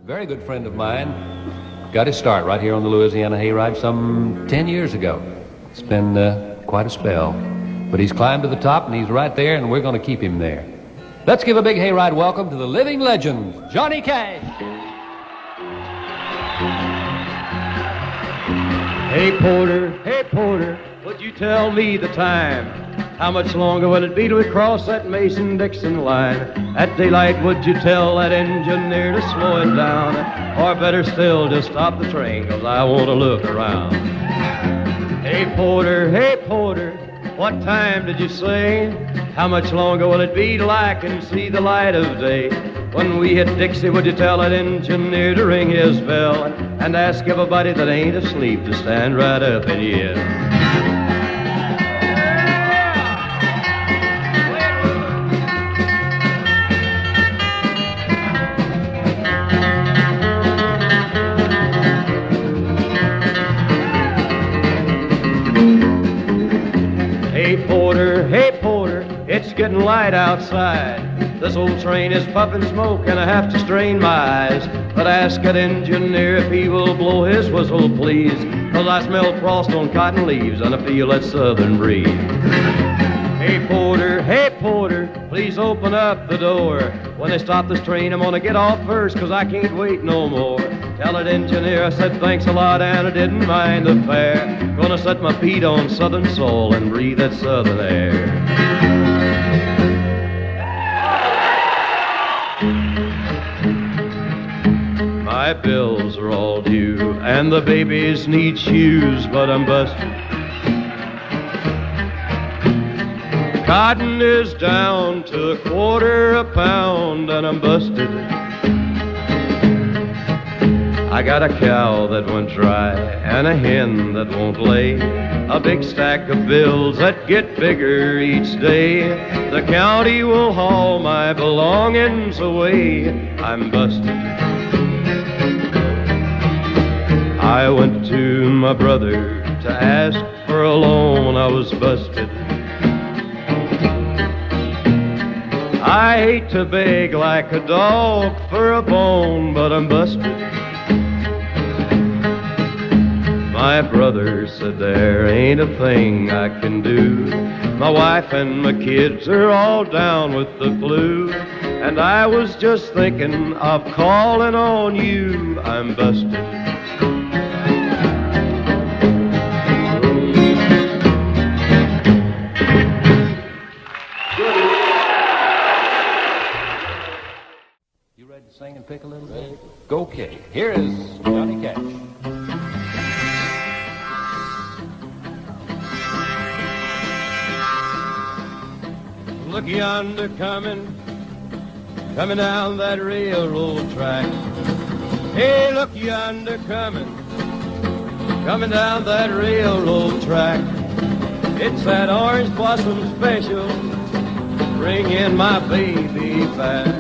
very good friend of mine, got his start right here on the Louisiana Hayride some 10 years ago. It's been quite a spell. But he's climbed to the top, and he's right there, and we're going to keep him there. Let's give a big Hayride welcome to the living legend, Johnny Cash. Hey porter, would you tell me the time? How much longer will it be till we cross that Mason-Dixon line? At daylight, would you tell that engineer to slow it down? Or better still, just stop the train, 'cause I want to look around. Hey porter, what time did you say? How much longer will it be till I can see the light of day? When we hit Dixie, would you tell that engineer to ring his bell and ask everybody that ain't asleep to stand right up and yell? Hey porter, it's getting light outside. This old train is puffing smoke and I have to strain my eyes. But ask that engineer if he will blow his whistle, please, 'cause I smell frost on cotton leaves and I feel that southern breeze. Hey porter, please open up the door. When they stop this train, I'm gonna get off first, 'cause I can't wait no more. Tell that engineer I said thanks a lot and I didn't mind the fare. Gonna set my feet on southern soil and breathe that southern air. My bills are all due and the babies need shoes, but I'm busted. Cotton is down to $1/4 a pound and I'm busted. I got a cow that went dry and a hen that won't lay, a big stack of bills that get bigger each day. The county will haul my belongings away. I'm busted. I went to my brother to ask for a loan. I was busted. I hate to beg like a dog for a bone, but I'm busted. My brother said there ain't a thing I can do. My wife and my kids are all down with the flu, and I was just thinking of calling on you. I'm busted. You ready to sing and pick a little bit? Okay, here is Johnny Cash. Look yonder coming down that railroad track. Hey, look yonder coming down that railroad track. It's that orange blossom special, bringing my baby back.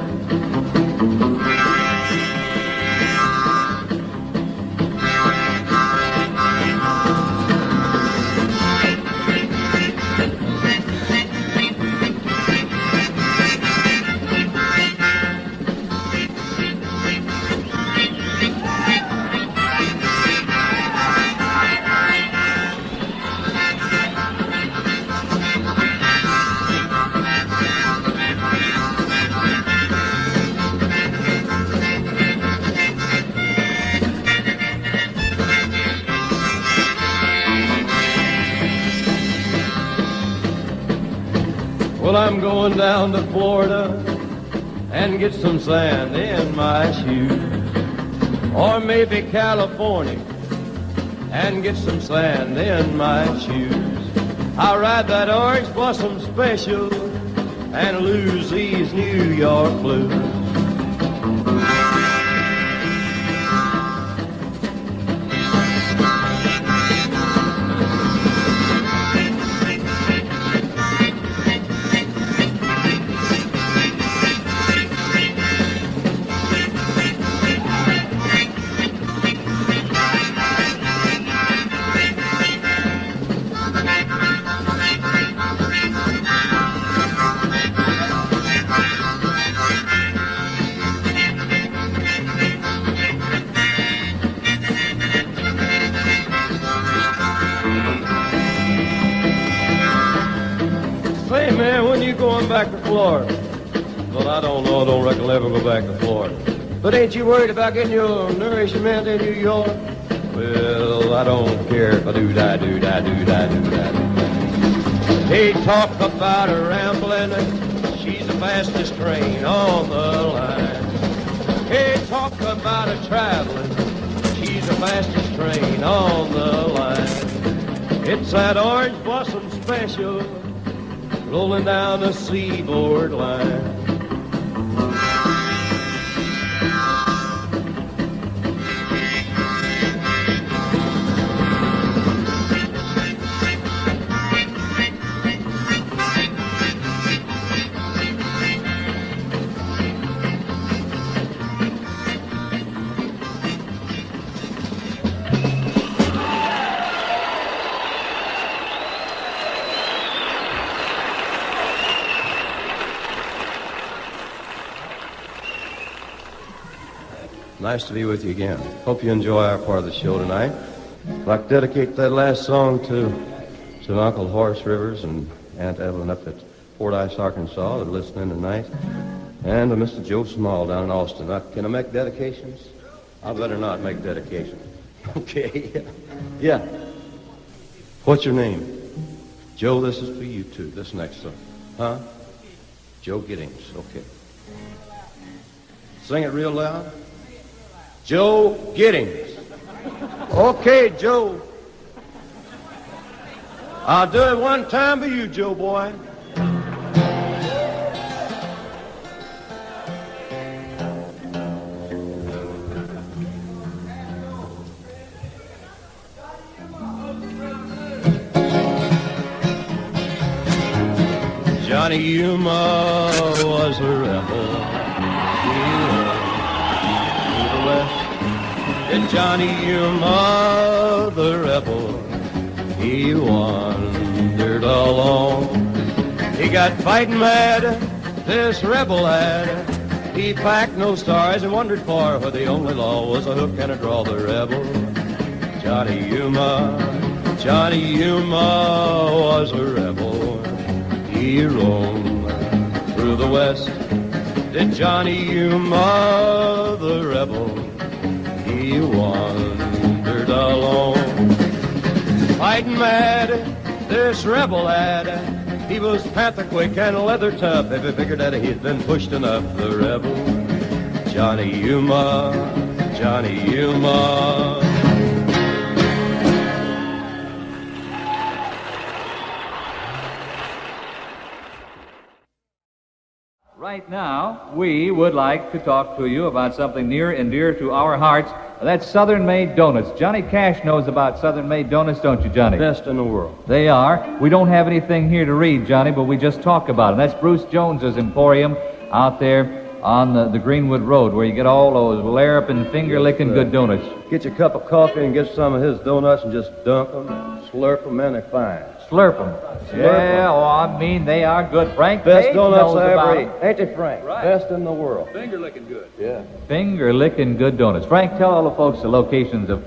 Well, I'm going down to Florida and get some sand in my shoes. Or maybe California and get some sand in my shoes. I'll ride that orange blossom special and lose these New York blues. going back to Florida. But I don't know, I don't reckon I'll ever go back to Florida. But ain't you worried about getting your nourishment in New York? Well, I don't care if I do-da, do-da, do-da, do-da, do-da. They talk about her rambling, she's the fastest train on the line. They talk about her traveling, she's the fastest train on the line. It's that orange blossom special rolling down the seaboard line. Nice to be with you again. Hope you enjoy our part of the show tonight. I'd like to dedicate that last song to Uncle Horace Rivers and Aunt Evelyn up at Fordyce, Arkansas. They're listening tonight. And to Mr. Joe Small down in Austin. Can I make dedications? I better not make dedications. Okay. Yeah. What's your name? Joe, this is for you too, this next song. Huh? Joe Giddings. Okay. Sing it real loud. Joe Giddings. Okay, Joe. I'll do it one time for you, Joe boy. Johnny Yuma was a rebel. And Johnny Yuma, the rebel, he wandered along. He got fighting mad, this rebel lad. He packed no stars and wandered far, where the only law was a hook and a draw. The rebel, Johnny Yuma was a rebel. He roamed through the West. Did Johnny Yuma, the rebel, he wandered alone. Fighting mad, this rebel lad, he was panther quick and leather tough. If he figured that he'd been pushed enough, the rebel, Johnny Yuma. Right now, we would like to talk to you about something near and dear to our hearts. That's Southern Made Donuts. Johnny Cash knows about Southern Made Donuts, don't you, Johnny? Best in the world. They are. We don't have anything here to read, Johnny, but we just talk about them. That's Bruce Jones's Emporium out there on the Greenwood Road, where you get all those larrapin', finger-licking good donuts. Get your cup of coffee and get some of his donuts and just dunk them, slurp them, and they're fine. Slurp them. Yeah, oh, I mean, they are good. Frank Best Maid donuts knows I about ever ate. Ain't they, Frank? Right. Best in the world. Finger-licking good. Yeah. Finger-licking good donuts. Frank, tell all the folks the locations of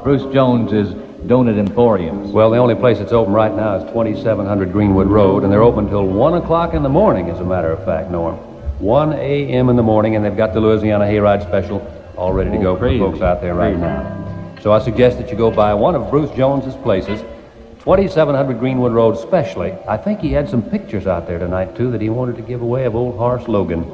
Bruce Jones's Donut Emporiums. Well, the only place that's open right now is 2700 Greenwood Road, and they're open till 1 o'clock in the morning, as a matter of fact, Norm. 1 a.m. in the morning, and they've got the Louisiana Hayride special all ready to go for the folks out there right now. So I suggest that you go by one of Bruce Jones's places, 2700 Greenwood Road especially. I think he had some pictures out there tonight, too, that he wanted to give away of old Horace Logan.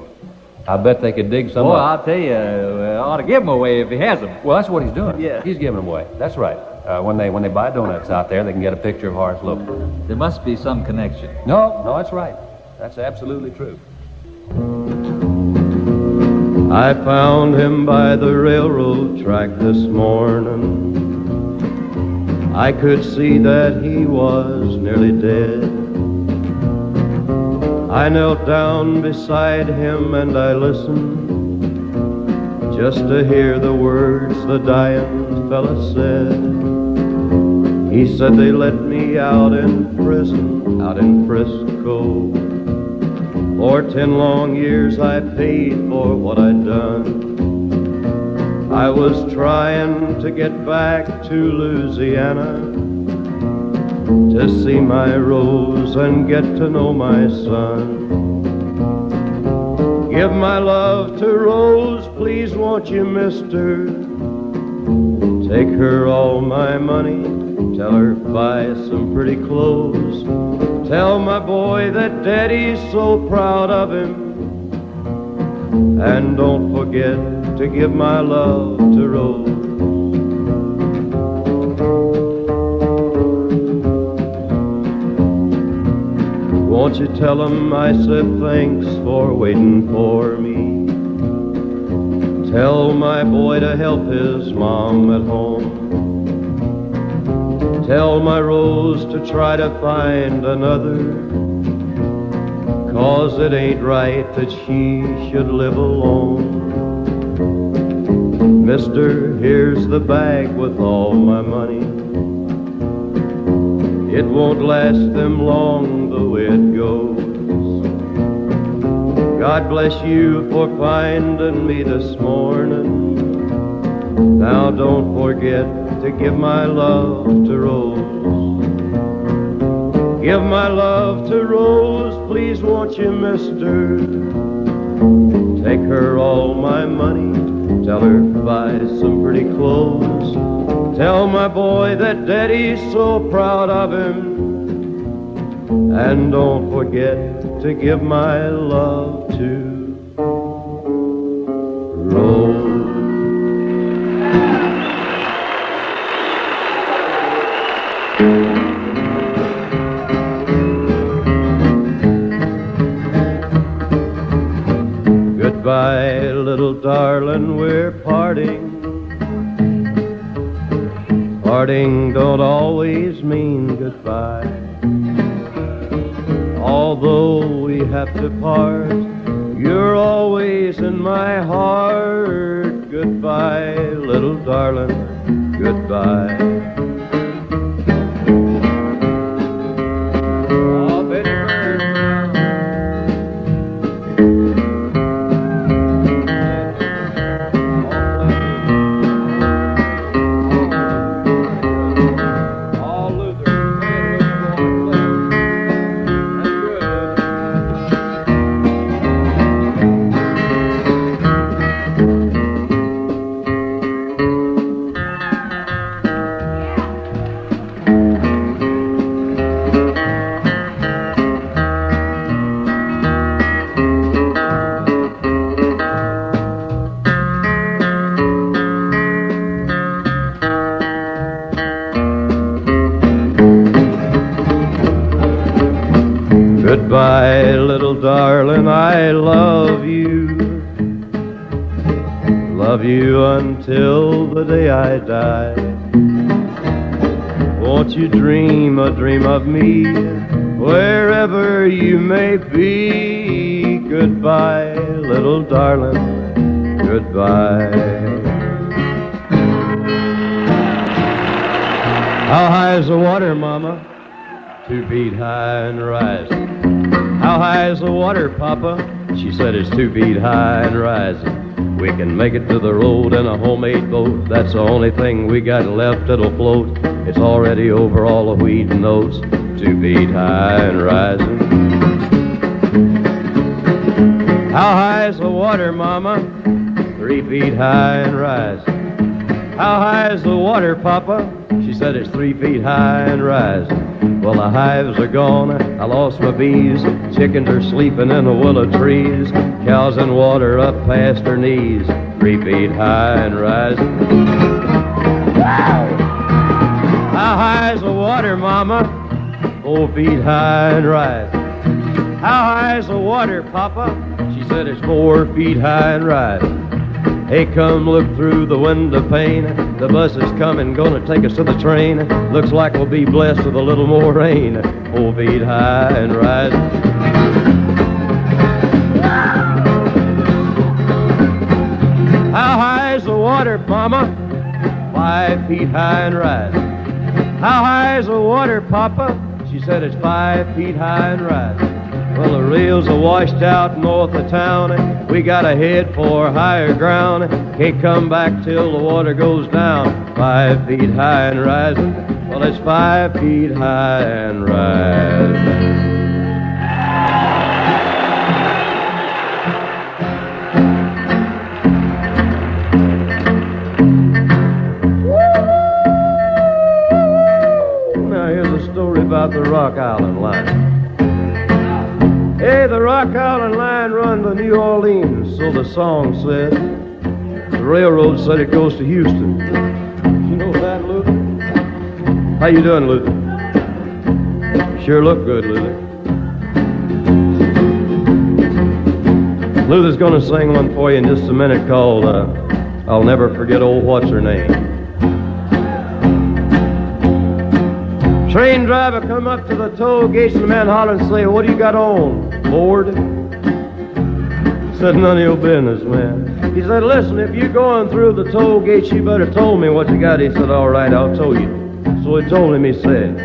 I bet they could dig some Well, up. I'll tell you, I ought to give them away if he has them. Well, that's what he's doing. Yeah. He's giving them away. That's right. When they buy donuts out there, they can get a picture of Horace Logan. There must be some connection. No, that's right. That's absolutely true. I found him by the railroad track this morning. I could see that he was nearly dead. I knelt down beside him and I listened just to hear the words the dying fella said. He said they let me out in prison, out in Frisco. For 10 long years I paid for what I'd done. I was trying to get back to Louisiana, to see my Rose and get to know my son. Give my love to Rose, please won't you, mister? Take her all my money, tell her buy some pretty clothes. Tell my boy that Daddy's so proud of him. And don't forget to give my love to Rose. Won't you tell him I said thanks for waiting for me? Tell my boy to help his mom at home. Tell my Rose to try to find another, 'cause it ain't right that she should live alone. Mister, here's the bag with all my money. It won't last them long the way it goes. God bless you for finding me this morning. Now don't forget to give my love to Rose. Give my love to Rose, please won't you, mister? Take her all my money, tell her buy some pretty clothes. Tell my boy that Daddy's so proud of him. And don't forget to give my love to Rose. Goodbye, little darling, we're parting. Parting don't always mean goodbye. Although we have to part, you're always in my heart. Goodbye, little darling, goodbye. Oh, Betty Bird. Goodbye, little darling, I love you. Love you until the day I die. Won't you dream a dream of me wherever you may be? Goodbye, little darling, goodbye. How high is the water, Mama? 2 feet high and rising. How high is the water, Papa? She said it's 2 feet high and rising. We can make it to the road in a homemade boat. That's the only thing we got left that'll float. It's already over all the wheat and oats. 2 feet high and rising. How high is the water, Mama? 3 feet high and rising. How high is the water, Papa? She said it's 3 feet high and rising. Well, the hives are gone, I lost my bees. Chickens are sleeping in the willow trees. Cows in water up past her knees. 3 feet high and rising. How high is the water, Mama? 4 feet high and rising. How high is the water, Papa? She said it's 4 feet high and rising. Hey, come look through the window pane. The bus is coming, gonna take us to the train. Looks like we'll be blessed with a little more rain. 4 feet high and rising. How high is the water, Mama? 5 feet high and rising. How high is the water, Papa? She said it's 5 feet high and rising. Well, the rails are washed out north of town. We gotta head for higher ground. Can't come back till the water goes down 5 feet high and rising. Well, it's 5 feet high and rising. About the Rock Island line. Hey, the Rock Island line run to New Orleans, so the song said. The railroad said it goes to Houston. You know that, Luther? How you doing, Luther? Sure look good, Luther. Luther's gonna sing one for you in just a minute called I'll Never Forget Old What's Her Name. Train driver come up to the toll gates and the man holler and say, what do you got on, Lord? Said, none of your business, man. He said, listen, if you're going through the toll gates, you better tell me what you got. He said, all right, I'll tell you. So he told him, he said,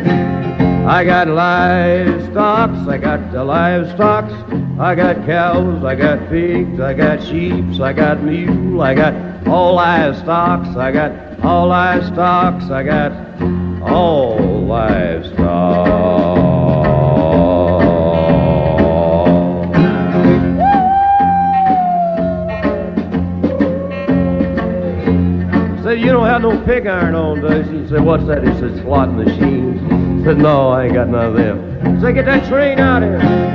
I got livestock, I got the livestock, I got cows, I got pigs, I got sheep, I got mule, I got all livestock, I got all livestock, I got all livestock. Said, you don't have no pig iron on, does he? He said, what's that? He said, slot machines. He said, no, I ain't got none of them. He said, get that train out of here.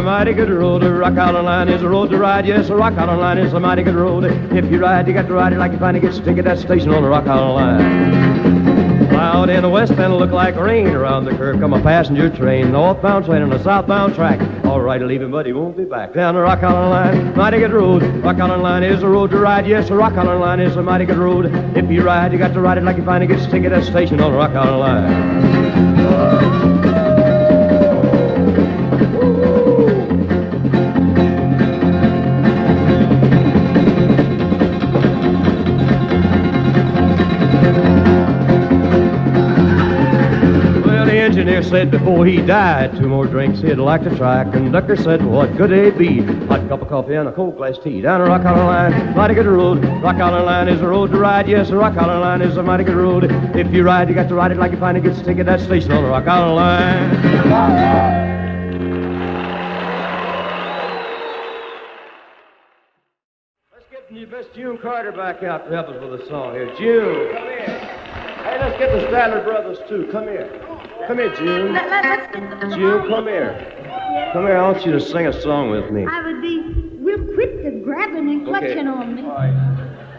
Mighty good road, the Rock Island line is a road to ride. Yes, the Rock Island line is a mighty good road. If you ride, you got to ride it like you finally get stick at that station on the Rock Island line. Cloud in the west end look like rain around the curve. Come a passenger train, northbound train on a southbound track. All right, leave him, but he won't be back. Down the Rock Island line, mighty good road. Rock Island line is a road to ride. Yes, the Rock Island line is a mighty good road. If you ride, you got to ride it like you finally get stick at that station on the Rock Island line. Engineer said before he died, 2 more drinks he'd like to try. Conductor said, what could they be? Hot cup of coffee and a cold glass tea. Down the Rock Island line, mighty good road. Rock Island line is a road to ride. Yes, the Rock Island line is a mighty good road. If you ride, you got to ride it like you finally get stick at that station on the Rock Island line. Let's get the best June Carter back out to help us with a song here. June, come here. Hey, let's get the Statler brothers, too. Come here. Come here, June. Let's get the June, come here. Yes. Come here, I want you to sing a song with me. I would be real quick to grabbing and clutching on me. All right.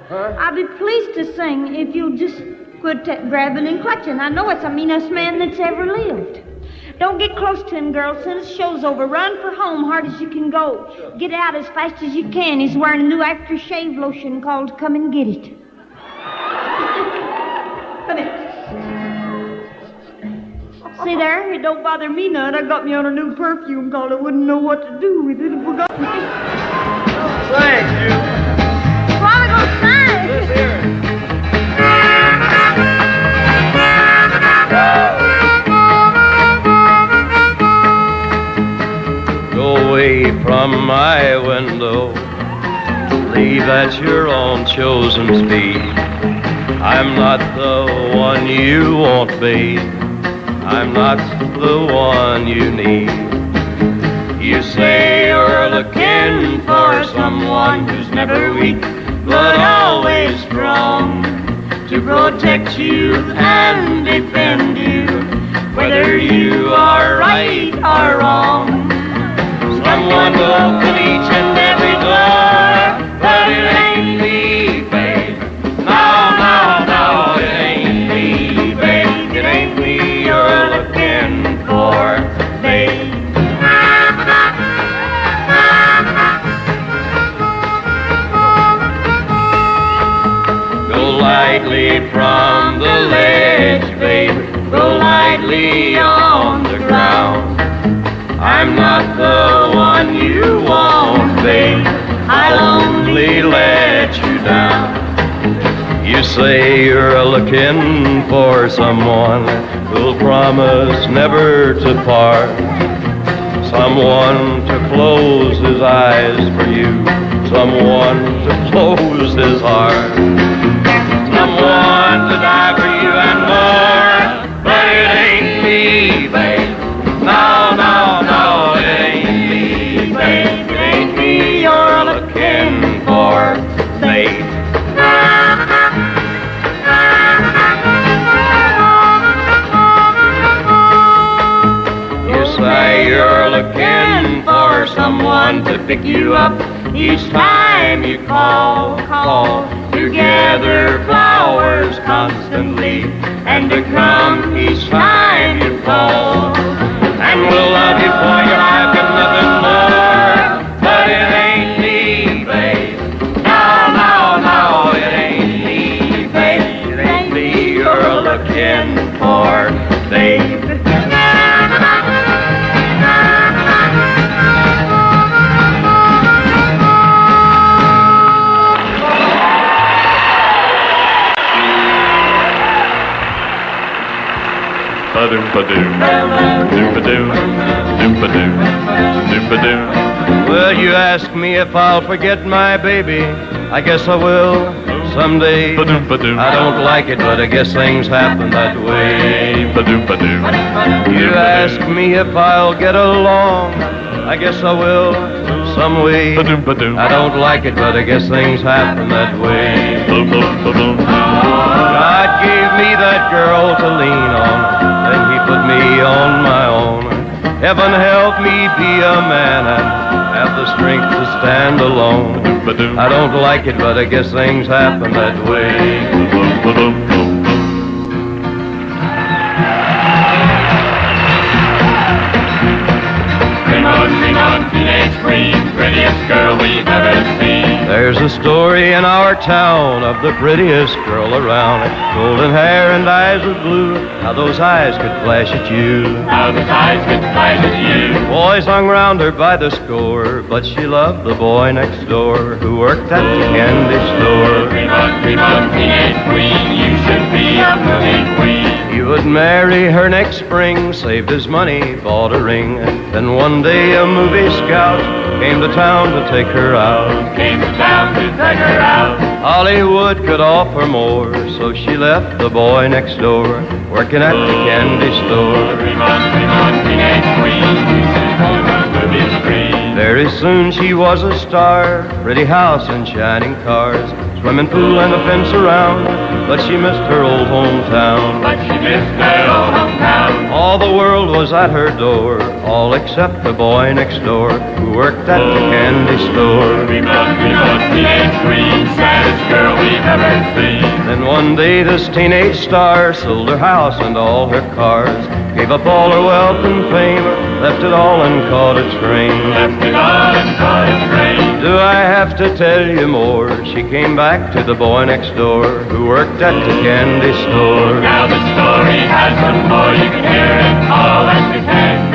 Huh? I'd be pleased to sing if you'll just quit grabbing and clutching. I know it's the meanest man that's ever lived. Don't get close to him, girl. Soon as the show's over, run for home hard as you can go. Sure. Get out as fast as you can. He's wearing a new aftershave lotion called Come and Get It. Come here. See there? It don't bother me none. I got me on a new perfume called I wouldn't know what to do with it. I forgot me. Thank you. Why we gonna sing? Let's hear it. Go away from my window. Leave at your own chosen speed. I'm not the one you want, babe. I'm not the one you need. You say you're looking for someone who's never weak, but always strong, to protect you and defend you, whether you are right or wrong. Someone to open each and every door, but it ain't me, babe. No, no, no, it ain't me, babe. It ain't me you're looking for, babe. lightly from the ledge, babe. Go lightly on the ground. I'm not the one you want, babe. I'll only let you down. You say you're a-looking for someone who'll promise never to part. Someone to close his eyes for you. Someone to close his heart. Someone to die for you and more. But it ain't me, babe. No, no, no, it ain't me, babe. It ain't me you're looking for, babe. You say you're looking for someone to pick you up each time you call. To gather flowers constantly and to come each time you call. And we'll love you for your life and nothing more. But it ain't me, babe. No, no, no, it ain't me, babe. It ain't me you're looking for, babe. Well, you ask me if I'll forget my baby. I guess I will someday. I don't like it, but I guess things happen that way. You ask me if I'll get along. I guess I will some way. I don't like it, but I guess things happen that way. God gave me that girl to lean on. Then he put me on my own. Heaven help me be a man and have the strength to stand alone. I don't like it, but I guess things happen that way. Sing on, teenage queen, prettiest girl we've ever seen. There's a story in our town of the prettiest girl around. Golden hair and eyes of blue. How those eyes could flash at you. How those eyes could flash at you. Boys hung round her by the score, but she loved the boy next door who worked at the candy store. Dream on, teenage queen, you should be a movie queen. He would marry her next spring, saved his money, bought a ring. Then one day a movie scout came to town to take her out. Came to town to take her out. Hollywood could offer more, so she left the boy next door, working at the candy store. Dream on, teenage queen, you should go to movie screen. Very soon she was a star, pretty house and shining cars, swimming pool and a fence around, but she missed her old hometown. But she missed her old hometown. All the world was at her door, all except the boy next door who worked at the candy store. Dream on, teenage queen, saddest girl we've ever seen. Then one day this teenage star sold her house and all her cars, gave up all her wealth and fame, left it all and caught a train. Left it all and caught a train. Do I have to tell you more? She came back to the boy next door who worked at the candy store. Now the story has some more, you can hear it all as you can.